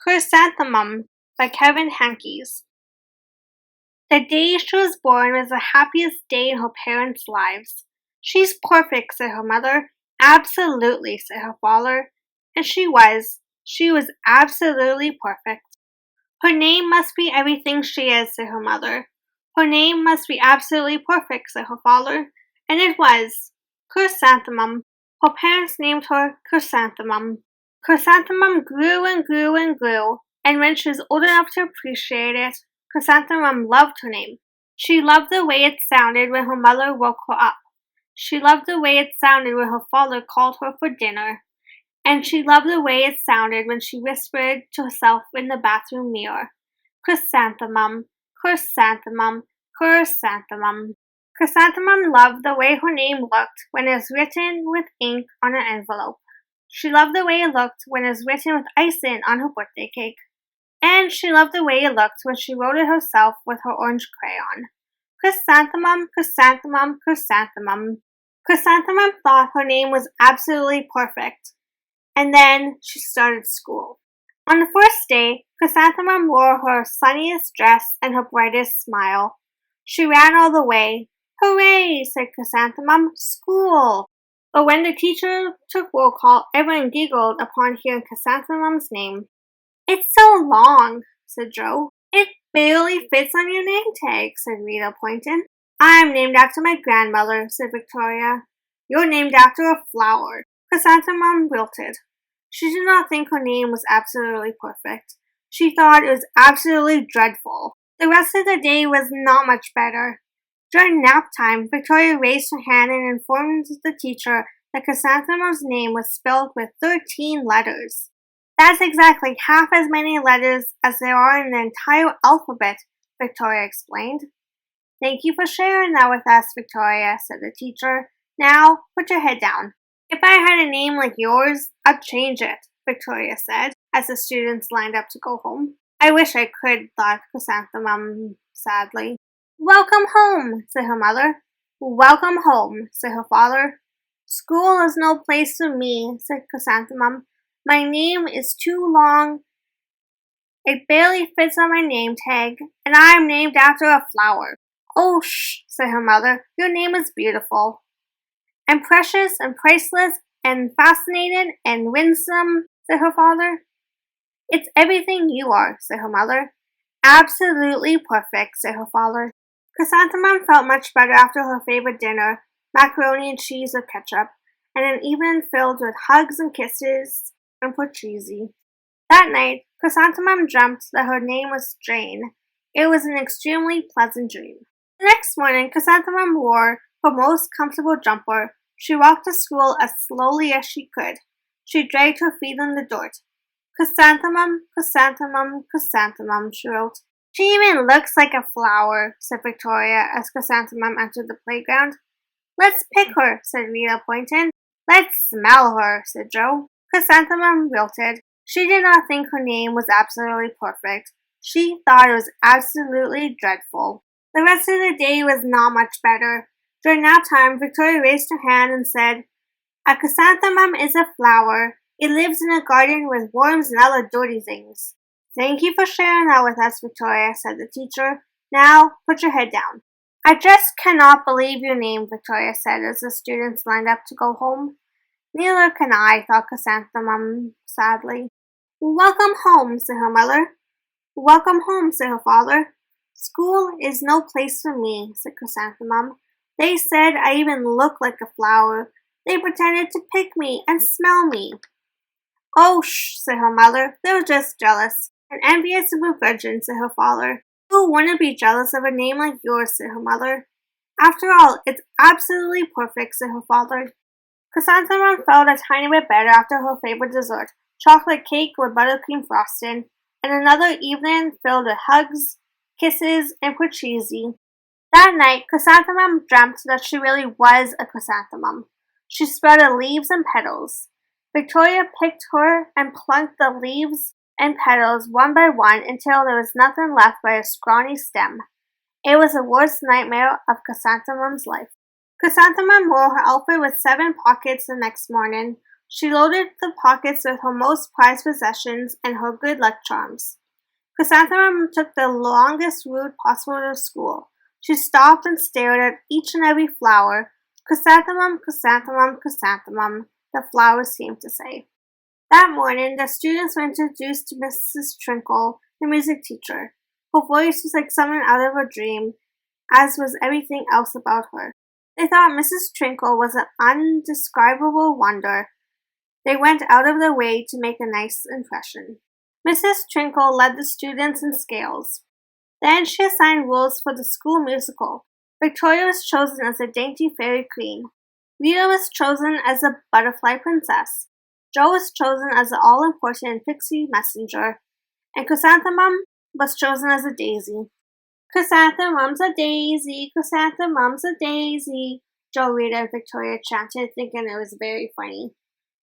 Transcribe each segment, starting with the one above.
Chrysanthemum by Kevin Hankes. The day she was born was the happiest day in her parents' lives. She's perfect, said her mother. Absolutely, said her father. And she was. She was absolutely perfect. Her name must be everything she is, said her mother. Her name must be absolutely perfect, said her father. And it was. Chrysanthemum. Her parents named her Chrysanthemum. Chrysanthemum grew and grew and grew, and when she was old enough to appreciate it, Chrysanthemum loved her name. She loved the way it sounded when her mother woke her up. She loved the way it sounded when her father called her for dinner. And she loved the way it sounded when she whispered to herself in the bathroom mirror. Chrysanthemum, chrysanthemum, chrysanthemum. Chrysanthemum loved the way her name looked when it was written with ink on an envelope. She loved the way it looked when it was written with icing on her birthday cake. And she loved the way it looked when she wrote it herself with her orange crayon. Chrysanthemum, chrysanthemum, chrysanthemum. Chrysanthemum thought her name was absolutely perfect. And then she started school. On the first day, Chrysanthemum wore her sunniest dress and her brightest smile. She ran all the way. Hooray, said Chrysanthemum, school! But when the teacher took roll call, everyone giggled upon hearing Chrysanthemum's name. It's so long, said Joe. It barely fits on your name tag, said Rita Poynton. I'm named after my grandmother, said Victoria. You're named after a flower. Chrysanthemum wilted. She did not think her name was absolutely perfect. She thought it was absolutely dreadful. The rest of the day was not much better. During nap time, Victoria raised her hand and informed the teacher that Chrysanthemum's name was spelled with 13 letters. That's exactly half as many letters as there are in the entire alphabet, Victoria explained. Thank you for sharing that with us, Victoria, said the teacher. Now, put your head down. If I had a name like yours, I'd change it, Victoria said, as the students lined up to go home. I wish I could, thought Chrysanthemum sadly. Welcome home, said her mother. Welcome home, said her father. School is no place for me, said Chrysanthemum. My name is too long. It barely fits on my name tag, and I am named after a flower. Oh, shh, said her mother. Your name is beautiful. And precious and priceless and fascinating and winsome, said her father. It's everything you are, said her mother. Absolutely perfect, said her father. Chrysanthemum felt much better after her favorite dinner, macaroni and cheese with ketchup, and an evening filled with hugs and kisses and porcheesi. That night, Chrysanthemum dreamt that her name was Jane. It was an extremely pleasant dream. The next morning, Chrysanthemum wore her most comfortable jumper. She walked to school as slowly as she could. She dragged her feet in the dirt. Chrysanthemum, chrysanthemum, chrysanthemum, she wrote. She even looks like a flower, said Victoria as Chrysanthemum entered the playground. Let's pick her, said Rita Poynton. Let's smell her, said Joe. Chrysanthemum wilted. She did not think her name was absolutely perfect. She thought it was absolutely dreadful. The rest of the day was not much better. During nap time, Victoria raised her hand and said, A chrysanthemum is a flower. It lives in a garden with worms and other dirty things. Thank you for sharing that with us, Victoria, said the teacher. Now, put your head down. I just cannot believe your name, Victoria said as the students lined up to go home. Neither can I, thought Chrysanthemum sadly. Welcome home, said her mother. Welcome home, said her father. School is no place for me, said Chrysanthemum. They said I even look like a flower. They pretended to pick me and smell me. Oh, shh, said her mother. They were just jealous. And envious of a virgin, said her father. Who wouldn't be jealous of a name like yours, said her mother. After all, it's absolutely perfect, said her father. Chrysanthemum felt a tiny bit better after her favorite dessert, chocolate cake with buttercream frosting, and another evening filled with hugs, kisses, and porcheesi. That night, Chrysanthemum dreamt that she really was a chrysanthemum. She sprouted leaves and petals. Victoria picked her and plucked the leaves and petals one by one until there was nothing left but a scrawny stem. It was the worst nightmare of Chrysanthemum's life. Chrysanthemum wore her outfit with 7 pockets the next morning. She loaded the pockets with her most prized possessions and her good luck charms. Chrysanthemum took the longest route possible to school. She stopped and stared at each and every flower. Chrysanthemum, chrysanthemum, chrysanthemum, the flowers seemed to say. That morning, the students were introduced to Mrs. Trinkle, the music teacher. Her voice was like someone out of a dream, as was everything else about her. They thought Mrs. Trinkle was an undescribable wonder. They went out of their way to make a nice impression. Mrs. Trinkle led the students in scales. Then she assigned rules for the school musical. Victoria was chosen as a dainty fairy queen. Rita was chosen as a butterfly princess. Jo was chosen as the all-important pixie messenger. And Chrysanthemum was chosen as a daisy. Chrysanthemum's a daisy, chrysanthemum's a daisy, Jo, Rita, and Victoria chanted, thinking it was very funny.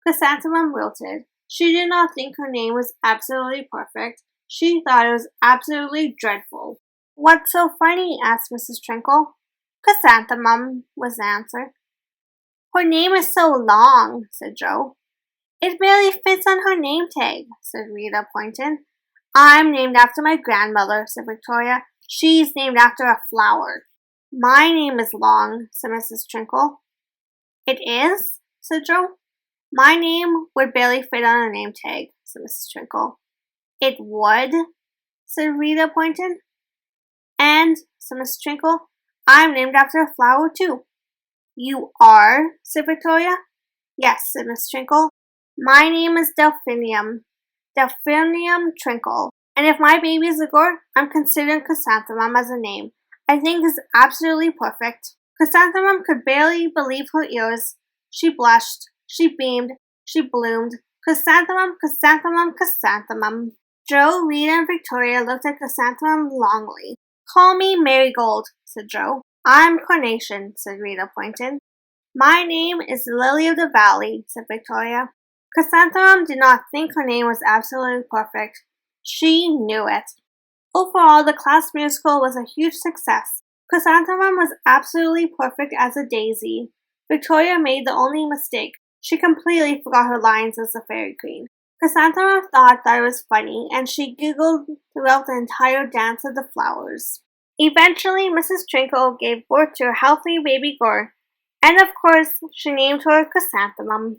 Chrysanthemum wilted. She did not think her name was absolutely perfect. She thought it was absolutely dreadful. What's so funny? Asked Mrs. Trinkle. Chrysanthemum, was the answer. Her name is so long, said Jo. It barely fits on her name tag, said Rita, pointing. I'm named after my grandmother, said Victoria. She's named after a flower. My name is long, said Mrs. Trinkle. It is? Said Jo. My name would barely fit on a name tag, said Mrs. Trinkle. It would? Said Rita, pointing. And, said Mrs. Trinkle, I'm named after a flower, too. You are? Said Victoria. Yes, said Miss Trinkle. My name is Delphinium. Delphinium Trinkle. And if my baby is a girl, I'm considering Chrysanthemum as a name. I think it's absolutely perfect. Chrysanthemum could barely believe her ears. She blushed. She beamed. She bloomed. Chrysanthemum, chrysanthemum, chrysanthemum. Jo, Rita, and Victoria looked at Chrysanthemum longingly. Call me Marigold, said Jo. I'm Carnation, said Rita, pointing. My name is Lily of the Valley, said Victoria. Chrysanthemum did not think her name was absolutely perfect. She knew it. Overall, the class musical was a huge success. Chrysanthemum was absolutely perfect as a daisy. Victoria made the only mistake. She completely forgot her lines as the fairy queen. Chrysanthemum thought that it was funny, and she giggled throughout the entire dance of the flowers. Eventually, Mrs. Trinkle gave birth to a healthy baby girl, and of course, she named her Chrysanthemum.